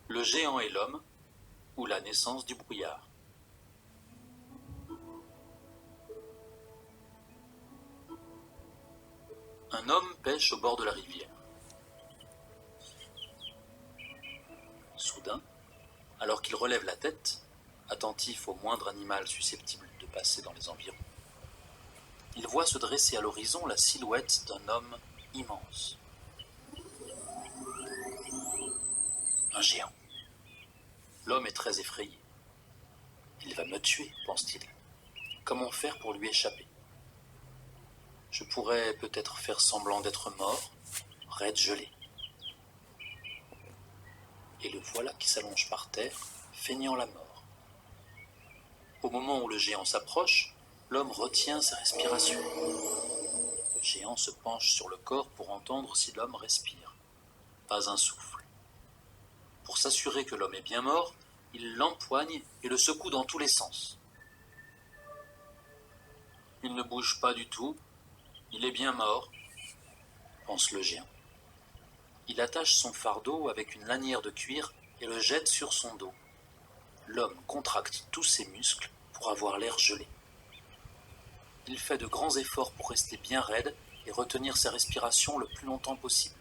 Le géant et l'homme, ou la naissance du brouillard. Un homme pêche au bord de la rivière. Soudain, alors qu'il relève la tête, attentif au moindre animal susceptible de passer dans les environs, il voit se dresser à l'horizon la silhouette d'un homme immense. Un géant. L'homme est très effrayé. Il va me tuer, pense-t-il. Comment faire pour lui échapper? Je pourrais peut-être faire semblant d'être mort, raide gelé. Et le voilà qui s'allonge par terre, feignant la mort. Au moment où le géant s'approche, l'homme retient sa respiration. Le géant se penche sur le corps pour entendre si l'homme respire. Pas un souffle. Pour s'assurer que l'homme est bien mort, il l'empoigne et le secoue dans tous les sens. Il ne bouge pas du tout, il est bien mort, pense le géant. Il attache son fardeau avec une lanière de cuir et le jette sur son dos. L'homme contracte tous ses muscles pour avoir l'air gelé. Il fait de grands efforts pour rester bien raide et retenir sa respiration le plus longtemps possible.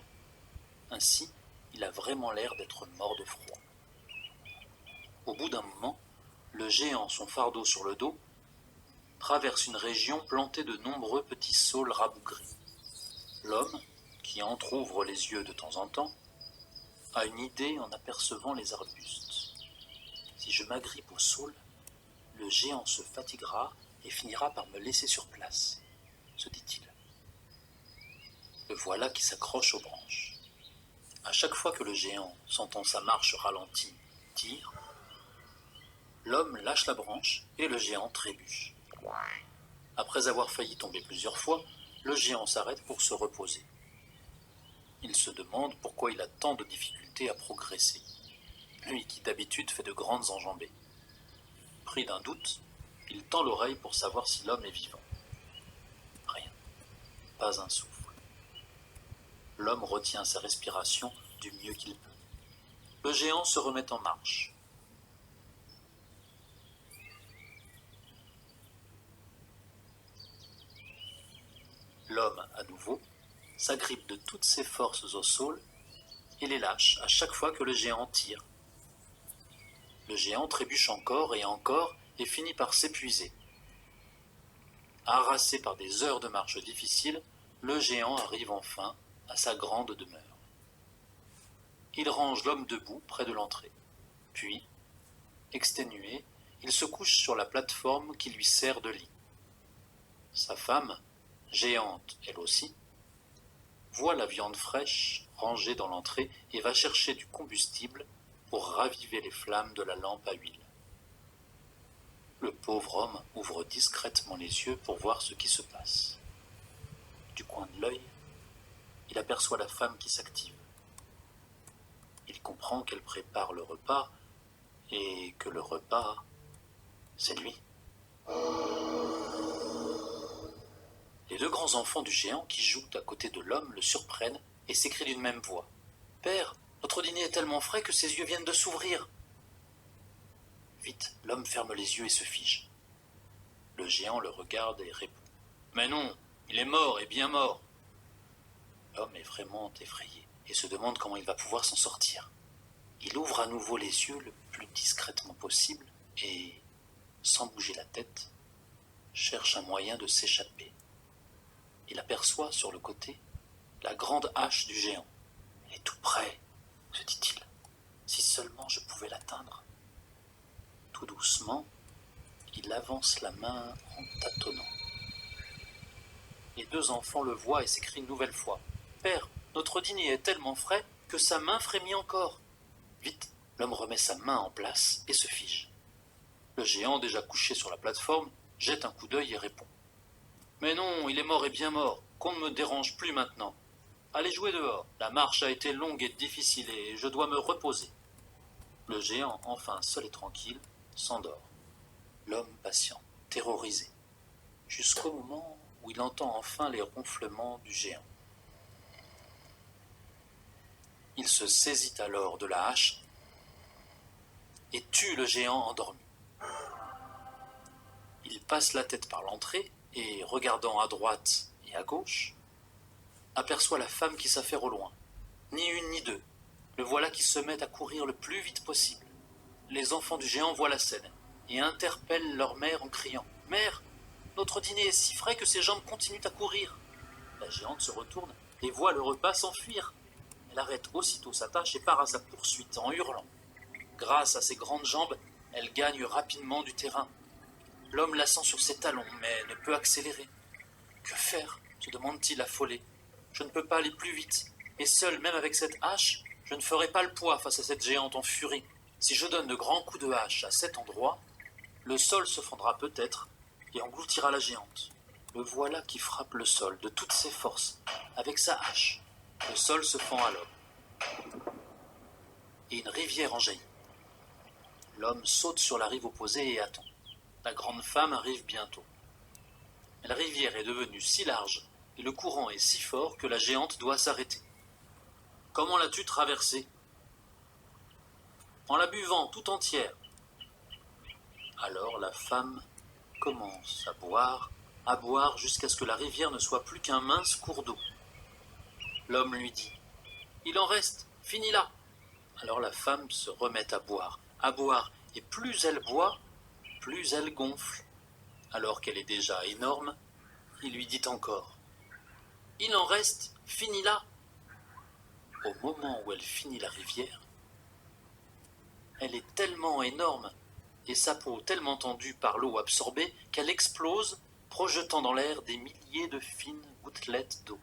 Ainsi, il a vraiment l'air d'être mort de froid. Au bout d'un moment, le géant, son fardeau sur le dos, traverse une région plantée de nombreux petits saules rabougris. L'homme, qui entr'ouvre les yeux de temps en temps, a une idée en apercevant les arbustes. Si je m'agrippe au saule, le géant se fatiguera et finira par me laisser sur place, se dit-il. Le voilà qui s'accroche aux branches. À chaque fois que le géant, sentant sa marche ralentie, tire, l'homme lâche la branche et le géant trébuche. Après avoir failli tomber plusieurs fois, le géant s'arrête pour se reposer. Il se demande pourquoi il a tant de difficultés à progresser, lui qui d'habitude fait de grandes enjambées. Pris d'un doute, il tend l'oreille pour savoir si l'homme est vivant. Rien, pas un souffle. L'homme retient sa respiration du mieux qu'il peut. Le géant se remet en marche. L'homme, à nouveau, s'agrippe de toutes ses forces au saule et les lâche à chaque fois que le géant tire. Le géant trébuche encore et finit par s'épuiser. Harassé par des heures de marche difficiles, le géant arrive enfin à sa grande demeure. Il range l'homme debout près de l'entrée. Puis, exténué, il se couche sur la plateforme qui lui sert de lit. Sa femme, géante elle aussi, voit la viande fraîche rangée dans l'entrée et va chercher du combustible pour raviver les flammes de la lampe à huile. Le pauvre homme ouvre discrètement les yeux pour voir ce qui se passe. Du coin de l'œil, il aperçoit la femme qui s'active. Il comprend qu'elle prépare le repas et que le repas, c'est lui. Les deux grands enfants du géant qui jouent à côté de l'homme le surprennent et s'écrient d'une même voix. « Père, notre dîner est tellement frais que ses yeux viennent de s'ouvrir. » Vite, l'homme ferme les yeux et se fige. Le géant le regarde et répond. « Mais non, il est mort et bien mort. » L'homme est vraiment effrayé et se demande comment il va pouvoir s'en sortir. Il ouvre à nouveau les yeux le plus discrètement possible et, sans bouger la tête, cherche un moyen de s'échapper. Il aperçoit sur le côté la grande hache du géant. Elle est tout près, se dit-il. Si seulement je pouvais l'atteindre. Tout doucement, il avance la main en tâtonnant. Les deux enfants le voient et s'écrient une nouvelle fois. « Père, notre dîner est tellement frais que sa main frémit encore. » Vite, l'homme remet sa main en place et se fige. Le géant, déjà couché sur la plateforme, jette un coup d'œil et répond. « Mais non, il est mort et bien mort, qu'on ne me dérange plus maintenant. Allez jouer dehors, la marche a été longue et difficile et je dois me reposer. » Le géant, enfin seul et tranquille, s'endort. L'homme patient, terrorisé, jusqu'au moment où il entend enfin les ronflements du géant. Il se saisit alors de la hache et tue le géant endormi. Il passe la tête par l'entrée et, regardant à droite et à gauche, aperçoit la femme qui s'affaire au loin. Ni une ni deux, le voilà qui se met à courir le plus vite possible. Les enfants du géant voient la scène et interpellent leur mère en criant « Mère, notre dîner est si frais que ses jambes continuent à courir !» La géante se retourne et voit le repas s'enfuir. Elle arrête aussitôt sa tâche et part à sa poursuite en hurlant. Grâce à ses grandes jambes, elle gagne rapidement du terrain. L'homme la sent sur ses talons, mais ne peut accélérer. Que faire se demande-t-il affolé. Je ne peux pas aller plus vite, et seul, même avec cette hache, je ne ferai pas le poids face à cette géante en furie. Si je donne de grands coups de hache à cet endroit, le sol se fendra peut-être et engloutira la géante. Le voilà qui frappe le sol de toutes ses forces, avec sa hache. Le sol se fend alors, et une rivière en jaillit. L'homme saute sur la rive opposée et attend. La grande femme arrive bientôt. La rivière est devenue si large et le courant est si fort que la géante doit s'arrêter. « Comment l'as-tu traversée ?»« En la buvant tout entière. » Alors la femme commence à boire jusqu'à ce que la rivière ne soit plus qu'un mince cours d'eau. L'homme lui dit « Il en reste, finis-la !» Alors la femme se remet à boire, et plus elle boit, plus elle gonfle. Alors qu'elle est déjà énorme, il lui dit encore « Il en reste, finis-la !» Au moment où elle finit la rivière, elle est tellement énorme et sa peau tellement tendue par l'eau absorbée qu'elle explose, projetant dans l'air des milliers de fines gouttelettes d'eau.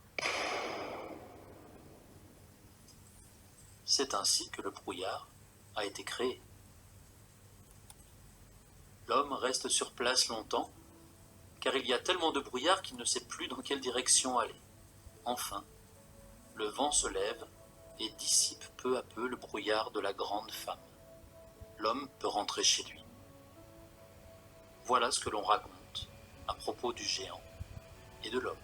C'est ainsi que le brouillard a été créé. L'homme reste sur place longtemps, car il y a tellement de brouillard qu'il ne sait plus dans quelle direction aller. Enfin, le vent se lève et dissipe peu à peu le brouillard de la grande femme. L'homme peut rentrer chez lui. Voilà ce que l'on raconte à propos du géant et de l'homme.